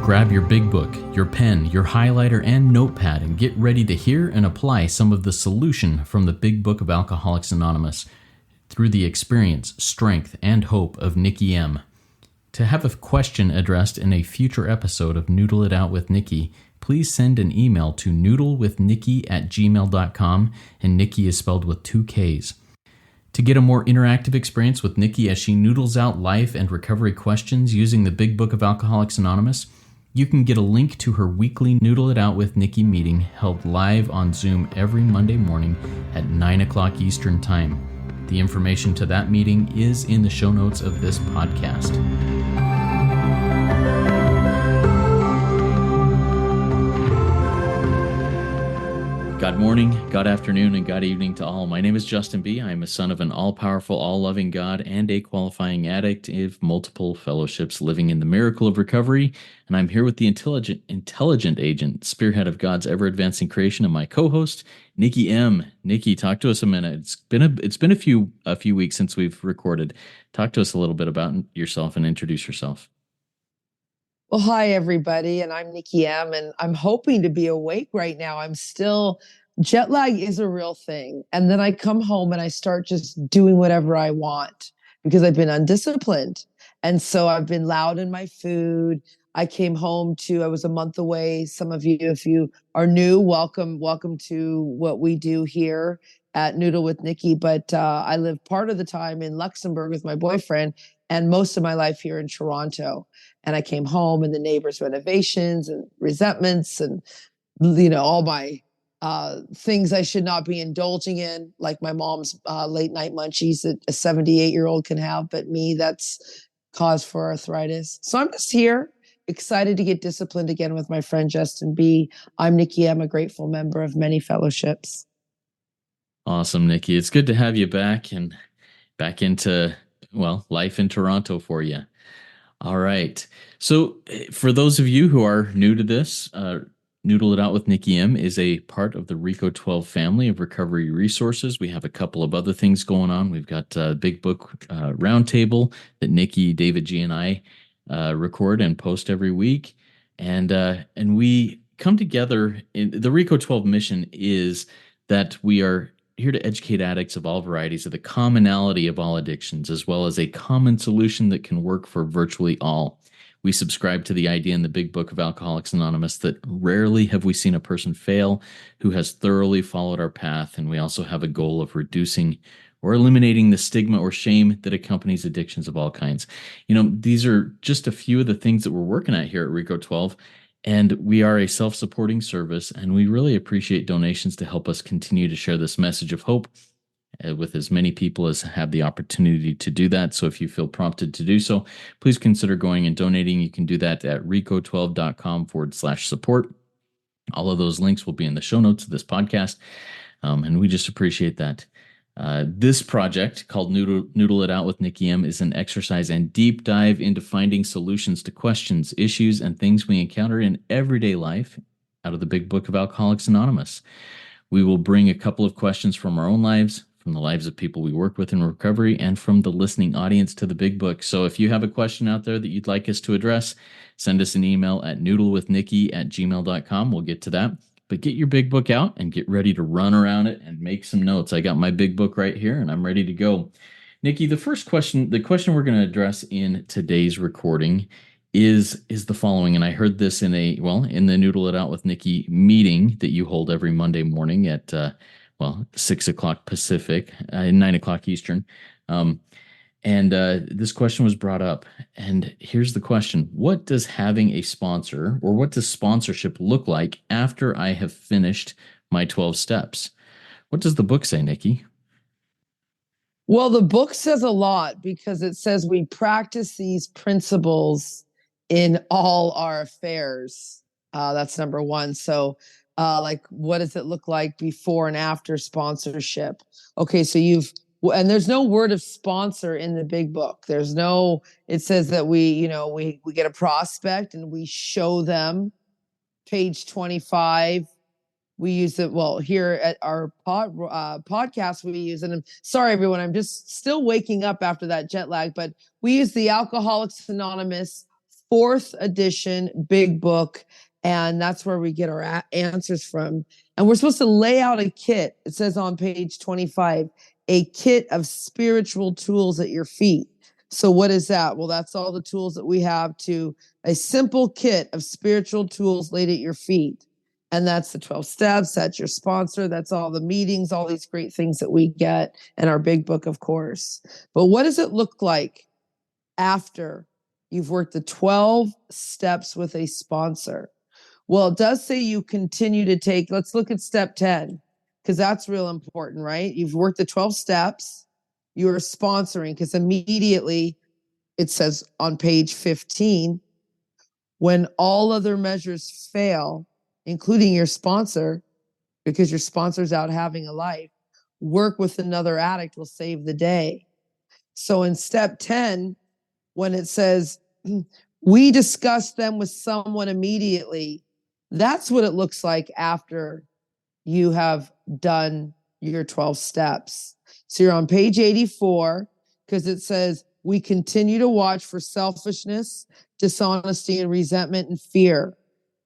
Grab your big book, your pen, your highlighter, and notepad and get ready to hear and apply some of the solution from the Big Book of Alcoholics Anonymous through the experience, strength, and hope of Nikki M. To have a question addressed in a future episode of Noodle It Out with Nikki, please send an email to noodlewithnikki@gmail.com, and Nikki is spelled with 2 Ks. To get a more interactive experience with Nikki as she noodles out life and recovery questions using the Big Book of Alcoholics Anonymous, you can get a link to her weekly Noodle It Out with Nikki meeting held live on Zoom every Monday morning at 9 o'clock Eastern Time. The information to that meeting is in the show notes of this podcast. God morning, God afternoon, and God evening to all. My name is Justin B. I am a son of an all-powerful, all-loving God and a qualifying addict of multiple fellowships living in the miracle of recovery. And I'm here with the intelligent agent, spearhead of God's ever-advancing creation, and my co-host, Nikki M. Nikki, talk to us a minute. It's been a few weeks since we've recorded. Talk to us a little bit about yourself and introduce yourself. Well, hi, everybody, and I'm Nikki M, and I'm hoping to be awake right now. Jet lag is a real thing. And then I come home and I start just doing whatever I want because I've been undisciplined. And so I've been loud in my food. I was a month away. Some of you, if you are new, welcome to what we do here at Noodle with Nikki. But I live part of the time in Luxembourg with my boyfriend and most of my life here in Toronto. And I came home and the neighbors' renovations and resentments and, all my things I should not be indulging in, like my mom's late night munchies that a 78-year-old can have, but me, that's cause for arthritis. So I'm just here, excited to get disciplined again with my friend Justin B. I'm Nikki. I'm a grateful member of many fellowships. Awesome, Nikki. It's good to have you back and back into, life in Toronto for you. All right. So for those of you who are new to this, Noodle It Out with Nikki M is a part of the RICO 12 family of recovery resources. We have a couple of other things going on. We've got a Big Book Roundtable that Nikki, David G, and I record and post every week. And we come together. The RICO 12 mission is that we are here to educate addicts of all varieties of the commonality of all addictions, as well as a common solution that can work for virtually all. We subscribe to the idea in the Big Book of Alcoholics Anonymous that rarely have we seen a person fail who has thoroughly followed our path, and we also have a goal of reducing or eliminating the stigma or shame that accompanies addictions of all kinds. These are just a few of the things that we're working at here at RICO 12. And we are a self-supporting service, and we really appreciate donations to help us continue to share this message of hope with as many people as have the opportunity to do that. So if you feel prompted to do so, please consider going and donating. You can do that at rico12.com/support. All of those links will be in the show notes of this podcast, and we just appreciate that. This project, called Noodle It Out with Nikki M, is an exercise and deep dive into finding solutions to questions, issues, and things we encounter in everyday life out of the Big Book of Alcoholics Anonymous. We will bring a couple of questions from our own lives, from the lives of people we work with in recovery, and from the listening audience to the Big Book. So if you have a question out there that you'd like us to address, send us an email at noodlewithnikki@gmail.com. We'll get to that. But get your big book out and get ready to run around it and make some notes. I got my big book right here and I'm ready to go. Nikki, the question we're going to address in today's recording is the following. And I heard this in the Noodle It Out with Nikki meeting that you hold every Monday morning at 6 o'clock Pacific, 9 o'clock Eastern. And this question was brought up, and here's the question. What does having a sponsor, or what does sponsorship look like after I have finished my 12 steps? What does the book say, Nikki? Well, the book says a lot because it says we practice these principles in all our affairs. That's number one. So what does it look like before and after sponsorship? Okay, so and there's no word of sponsor in the Big Book. It says that we get a prospect and we show them. Page 25, we use it. Well, here at our podcast, we use it. And sorry, everyone, I'm just still waking up after that jet lag, but we use the Alcoholics Anonymous fourth edition big book, and that's where we get our answers from. And we're supposed to lay out a kit. It says on page 25, a kit of spiritual tools at your feet. So what is that? Well, that's all the tools that we have to a simple kit of spiritual tools laid at your feet. And that's the 12 steps. That's your sponsor. That's all the meetings, all these great things that we get in our big book, of course. But what does it look like after you've worked the 12 steps with a sponsor? Well, it does say you continue to take, let's look at step 10, because that's real important, right? You've worked the 12 steps, you're sponsoring, because immediately it says on page 15, when all other measures fail, including your sponsor, because your sponsor's out having a life, work with another addict will save the day. So in step 10, when it says, we discuss them with someone immediately, that's what it looks like after you have done your 12 steps. So you're on page 84, because it says, we continue to watch for selfishness, dishonesty, and resentment and fear.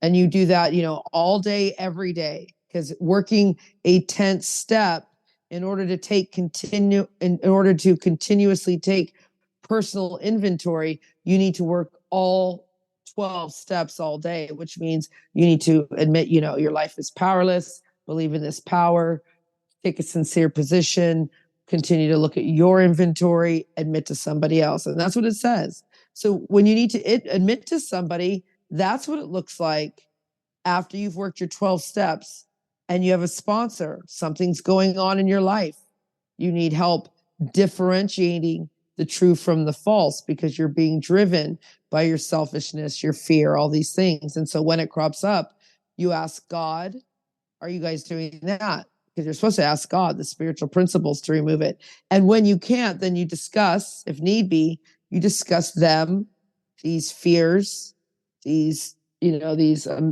And you do that, all day, every day, because working a 10th step in order to continuously take personal inventory, you need to work all 12 steps all day, which means you need to admit, your life is powerless, believe in this power, take a sincere position, continue to look at your inventory, admit to somebody else. And that's what it says. So when you need to admit to somebody, that's what it looks like after you've worked your 12 steps and you have a sponsor. Something's going on in your life. You need help differentiating the true from the false because you're being driven by your selfishness, your fear, all these things. And so when it crops up, you ask God, are you guys doing that? Because you're supposed to ask God the spiritual principles to remove it. And when you can't, then you discuss, if need be, you discuss them, these fears, these,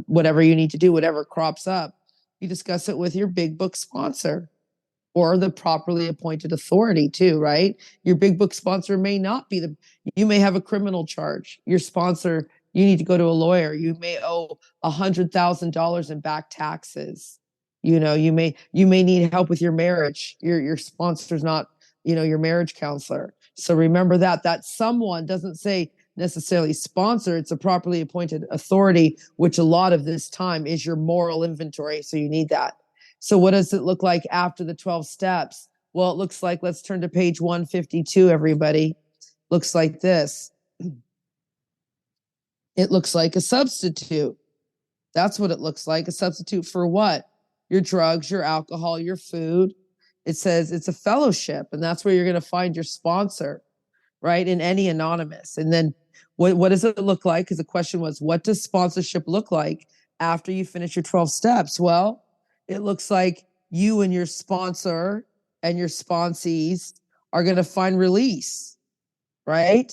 whatever you need to do, whatever crops up, you discuss it with your big book sponsor or the properly appointed authority too, right? Your big book sponsor may not be you may have a criminal charge. Your sponsor, you need to go to a lawyer. You may owe $100,000 in back taxes. You may need help with your marriage. Your sponsor's not, your marriage counselor. So remember that someone doesn't say necessarily sponsor. It's a properly appointed authority, which a lot of this time is your moral inventory. So you need that. So what does it look like after the 12 steps? Well, it looks like, let's turn to page 152, everybody. Looks like this. It looks like a substitute. That's what it looks like. A substitute for what? Your drugs, your alcohol, your food. It says it's a fellowship, and that's where you're going to find your sponsor, right? In any anonymous. And then what does it look like? Because the question was, what does sponsorship look like after you finish your 12 steps? Well, it looks like you and your sponsor and your sponsees are going to find release, right?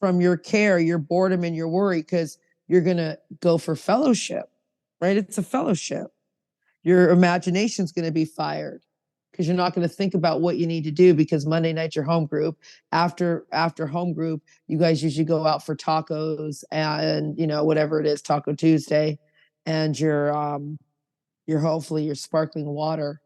From your care, your boredom, and your worry, because you're going to go for fellowship, right? It's a fellowship. Your imagination's going to be fired because you're not going to think about what you need to do, because Monday night's your home group. After home group, you guys usually go out for tacos and, whatever it is, Taco Tuesday, and you're hopefully your sparkling water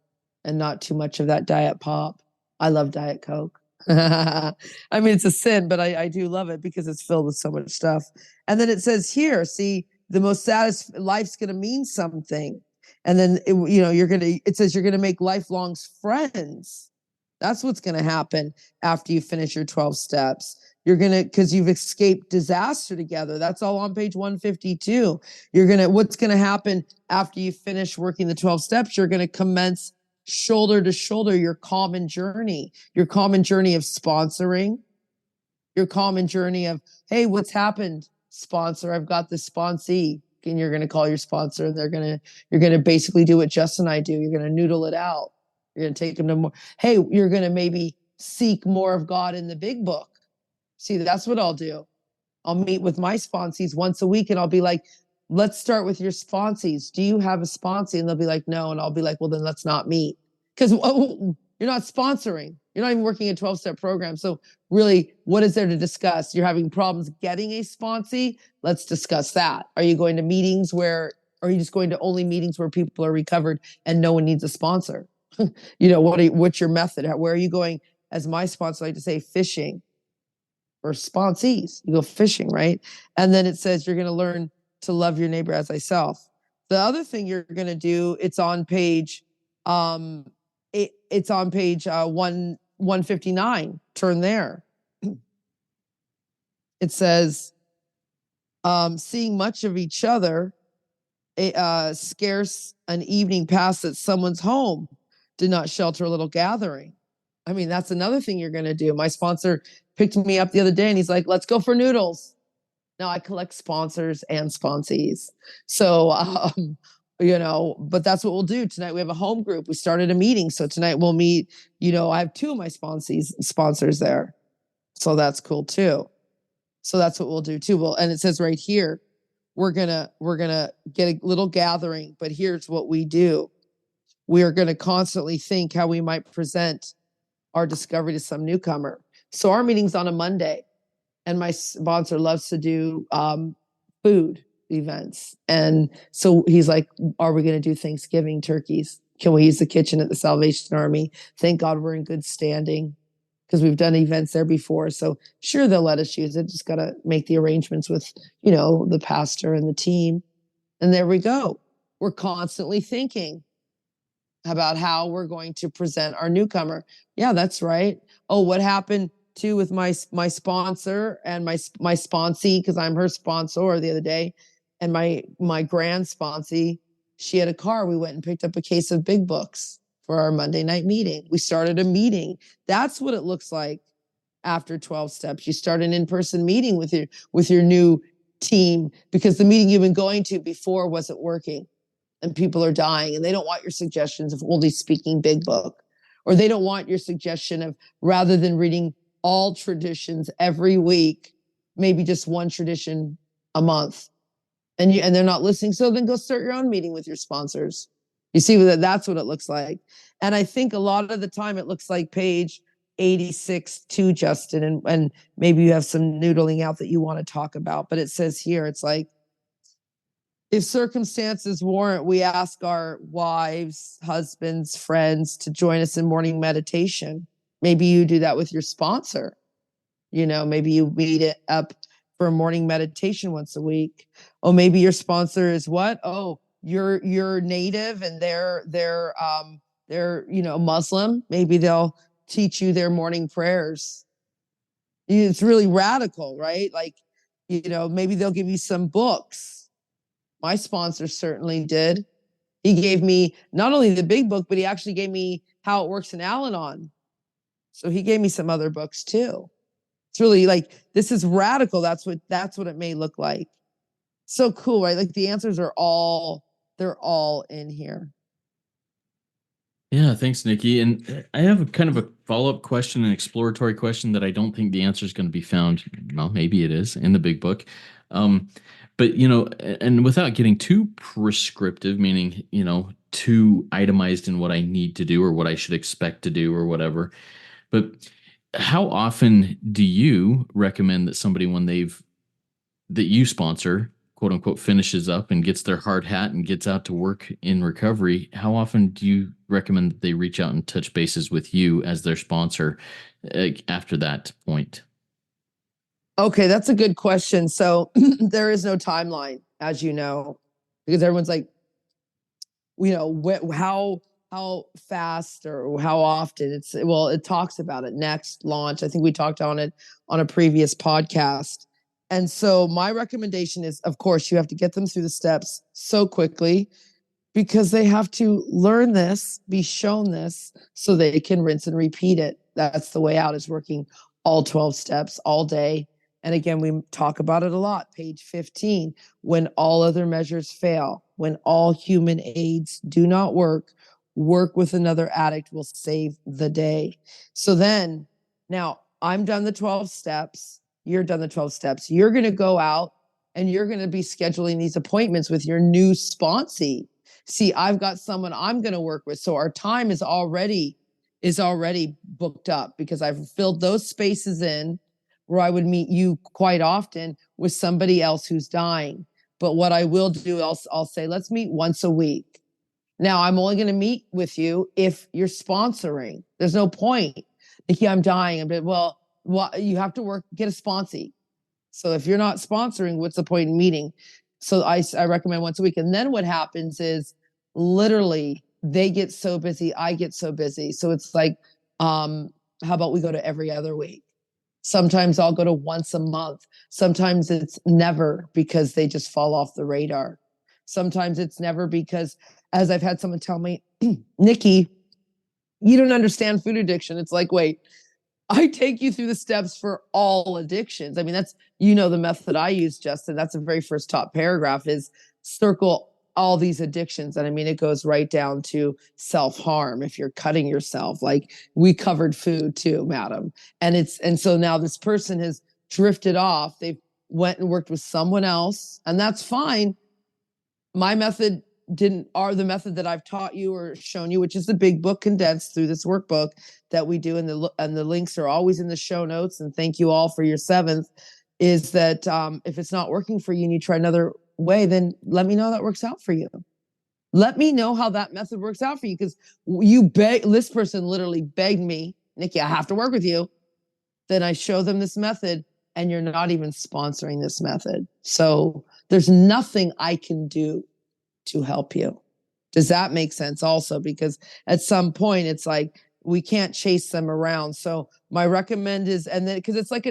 and not too much of that diet pop. I love Diet Coke. I mean, it's a sin, but I do love it because it's filled with so much stuff. And then it says here, see, the most satisfying life's going to mean something. And then, it says you're going to make lifelong friends. That's what's going to happen after you finish your 12 steps. You're going to, because you've escaped disaster together. That's all on page 152. What's going to happen after you finish working the 12 steps? You're going to commence shoulder to shoulder your common journey of sponsoring, your common journey of, hey, what's happened, sponsor? I've got this sponsee. And you're going to call your sponsor, and you're going to basically do what Jess and I do. You're going to noodle it out. You're going to take them to more. Hey, you're going to maybe seek more of God in the big book. See, that's what I'll do. I'll meet with my sponsees once a week, and I'll be like, let's start with your sponsees. Do you have a sponsee? And they'll be like, no. And I'll be like, well, then let's not meet, because you're not sponsoring. You're not even working a 12-step program. So really, what is there to discuss? You're having problems getting a sponsee. Let's discuss that. Are you going to meetings where, or are you just going to only meetings where people are recovered and no one needs a sponsor? What's your method? Where are you going? As my sponsor, I like to say, fishing or sponsees. You go fishing, right? And then it says you're going to learn to love your neighbor as thyself. The other thing you're going to do, it's on page, it's on page 159. Turn there. It says, seeing much of each other, scarce an evening passed at someone's home did not shelter a little gathering. I mean, that's another thing you're going to do. My sponsor picked me up the other day and he's like, let's go for noodles. Now I collect sponsors and sponsees. So, but that's what we'll do. Tonight we have a home group. We started a meeting. So tonight we'll meet, I have two of my sponsors there. So that's cool too. So that's what we'll do too. Well, and it says right here, we're gonna get a little gathering, but here's what we do. We are going to constantly think how we might present our discovery to some newcomer. So our meeting's on a Monday, and my sponsor loves to do food events. And so he's like, are we going to do Thanksgiving turkeys? Can we use the kitchen at the Salvation Army? Thank God we're in good standing because we've done events there before. So sure, they'll let us use it. Just got to make the arrangements with, the pastor and the team. And there we go. We're constantly thinking about how we're going to present our newcomer. Yeah, that's right. Oh, what happened too with my sponsor and my sponsee, because I'm her sponsor the other day, and my grand sponsee, she had a car. We went and picked up a case of big books for our Monday night meeting. We started a meeting. That's what it looks like after 12 steps. You start an in-person meeting with your new team because the meeting you've been going to before wasn't working. And people are dying, and they don't want your suggestions of only speaking big book, or they don't want your suggestion of rather than reading all traditions every week, maybe just one tradition a month, and they're not listening. So then go start your own meeting with your sponsors. You see that that's what it looks like, and I think a lot of the time it looks like page 86 too, Justin, and maybe you have some noodling out that you want to talk about, but it says here it's like, if circumstances warrant, we ask our wives, husbands, friends to join us in morning meditation. Maybe you do that with your sponsor. Maybe you meet it up for a morning meditation once a week. Oh, maybe your sponsor is what? Oh, you're native and they're Muslim. Maybe they'll teach you their morning prayers. It's really radical, right? Like, maybe they'll give you some books. My sponsor certainly did. He gave me not only the big book, but he actually gave me How It Works in Al-Anon. So he gave me some other books too. It's really like, this is radical. That's what it may look like. So cool, right? Like the answers they're all in here. Yeah, thanks, Nikki. And I have a kind of a follow-up question, an exploratory question that I don't think the answer is going to be found. Well, maybe it is in the big book. Um, but and without getting too prescriptive, meaning, too itemized in what I need to do or what I should expect to do or whatever. But how often do you recommend that somebody, when that you sponsor, quote unquote, finishes up and gets their hard hat and gets out to work in recovery, how often do you recommend that they reach out and touch bases with you as their sponsor after that point? Okay, that's a good question. So there is no timeline, as you know, because everyone's like, how fast or how often. It talks about it next launch. I think we talked on it on a previous podcast. And so my recommendation is, of course, you have to get them through the steps so quickly because they have to learn this, be shown this, so they can rinse and repeat it. That's the way out, is working all 12 steps all day. And again, we talk about it a lot. Page 15, when all other measures fail, when all human aids do not work, work with another addict will save the day. So then, now I'm done the 12 steps. You're done the 12 steps. You're going to go out and you're going to be scheduling these appointments with your new sponsee. See, I've got someone I'm going to work with. So our time is already is already booked up because I've filled those spaces in where I would meet you quite often with somebody else who's dying. But what I will do, I'll say, let's meet once a week. Now, I'm only going to meet with you if you're sponsoring. There's no point. Nikki, I'm dying. But well, you have to work, get a sponsee. So if you're not sponsoring, what's the point in meeting? So I recommend once a week. And then what happens is literally they get so busy, I get so busy. So it's like, how about we go to every other week? Sometimes I'll go to once a month. Sometimes it's never because they just fall off the radar. Sometimes it's never because, as I've had someone tell me, Nikki, you don't understand food addiction. It's like, wait, I take you through the steps for all addictions. I mean, that's, the method I use, Justin. That's the very first top paragraph is circle all these addictions. And I mean, it goes right down to self-harm. If you're cutting yourself, like we covered food too, madam. And so now this person has drifted off. They've went and worked with someone else, and that's fine. My method didn't are the method that I've taught you or shown you, which is the big book condensed through this workbook that we do, and the links are always in the show notes. And thank you all for your seventh. Is that if it's not working for you and you try another way, then let me know that works out for you. Let me know how that method works out for you, because this person literally begged me, Nikki, I have to work with you. Then I show them this method, and you're not even sponsoring this method. So there's nothing I can do to help you. Does that make sense also? Because at some point it's like we can't chase them around. So my recommend is, and then because it's like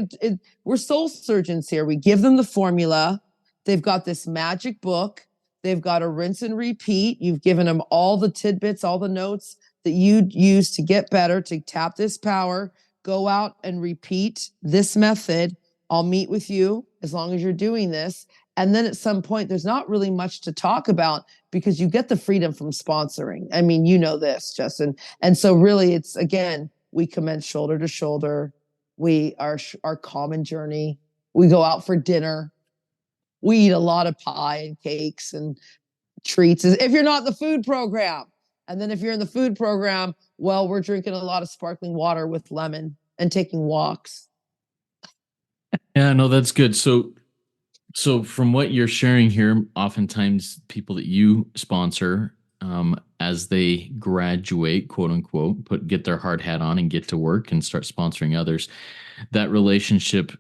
we're soul surgeons here. We give them the formula. They've got this magic book. They've got a rinse and repeat. You've given them all the tidbits, all the notes that you use to get better, to tap this power. Go out and repeat this method. I'll meet with you as long as you're doing this. And then at some point, there's not really much to talk about because you get the freedom from sponsoring. I mean, you know this, Justin. And so really it's, again, we commence shoulder to shoulder. Our common journey. We go out for dinner. We eat a lot of pie and cakes and treats if you're not in the food program. And then if you're in the food program, well, we're drinking a lot of sparkling water with lemon and taking walks. Yeah, no, that's good. So from what you're sharing here, oftentimes people that you sponsor, as they graduate, quote unquote, get their hard hat on and get to work and start sponsoring others, that relationship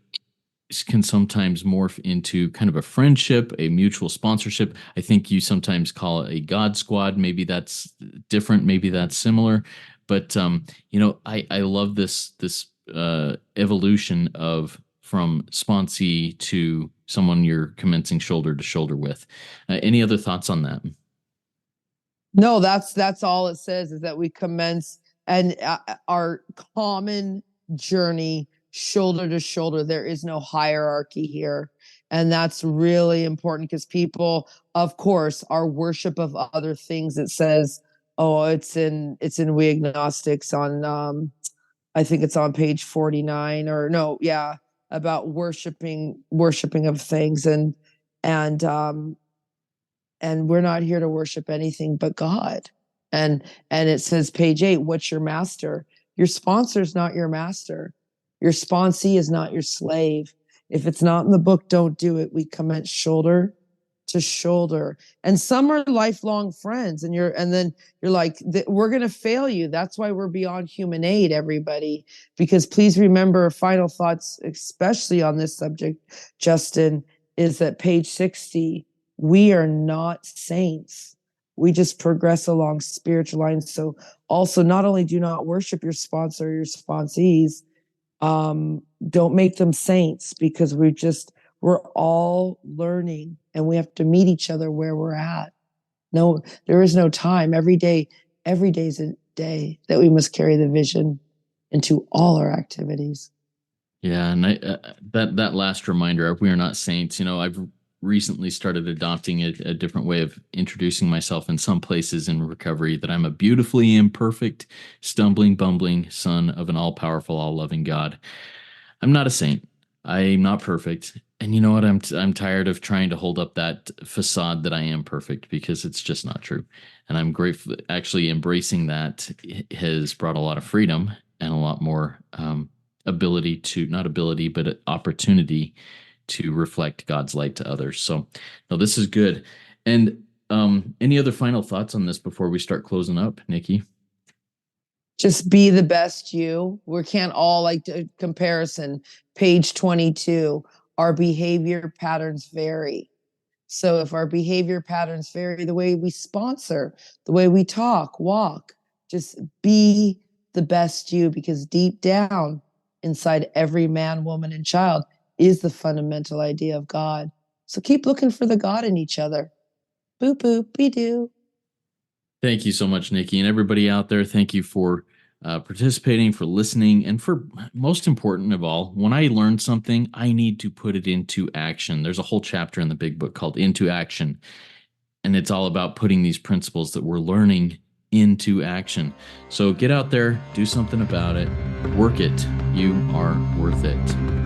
can sometimes morph into kind of a friendship, a mutual sponsorship. I think you sometimes call it a God squad. Maybe that's different. Maybe that's similar. But I love this evolution of from sponsee to someone you're commencing shoulder to shoulder with. Any other thoughts on that? No, that's all it says, is that we commence and our common journey shoulder to shoulder. There is no hierarchy here. And that's really important because people, of course, our worship of other things. It says, oh, it's in We Agnostics on I think it's on page 49, or no, yeah, about worshiping of things. And we're not here to worship anything but God. And it says, page 8, what's your master? Your sponsor is not your master. Your sponsee is not your slave. If it's not in the book, don't do it. We commence shoulder to shoulder. And some are lifelong friends, and then you're like, we're going to fail you. That's why we're beyond human aid, everybody. Because please remember, final thoughts, especially on this subject, Justin, is that page 60, we are not saints. We just progress along spiritual lines. So also, not only do not worship your sponsor, your sponsees, don't make them saints, because we're all learning, and we have to meet each other where we're at. No, there is no time. Every day is a day that we must carry the vision into all our activities. Yeah, and that last reminder, we are not saints. I've recently started adopting a different way of introducing myself in some places in recovery, that I'm a beautifully imperfect, stumbling, bumbling son of an all-powerful, all-loving God. I'm not a saint. I'm not perfect. And you know what? I'm tired of trying to hold up that facade that I am perfect because it's just not true. And I'm grateful. Actually, embracing that has brought a lot of freedom and a lot more ability to not ability, but opportunity to reflect God's light to others. So, no, this is good. And any other final thoughts on this before we start closing up, Nikki? Just be the best you. We can't all like comparison. Page 22. Our behavior patterns vary. So if our behavior patterns vary, the way we sponsor, the way we talk, walk, just be the best you, because deep down inside every man, woman, and child is the fundamental idea of God. So keep looking for the God in each other. Boop, boop, be doo. Thank you so much, Nikki, and everybody out there. Thank you for participating, for listening, and for most important of all, when I learn something, I need to put it into action. There's a whole chapter in the big book called Into Action, and it's all about putting these principles that we're learning into action. So get out there, do something about it, work it. You are worth it.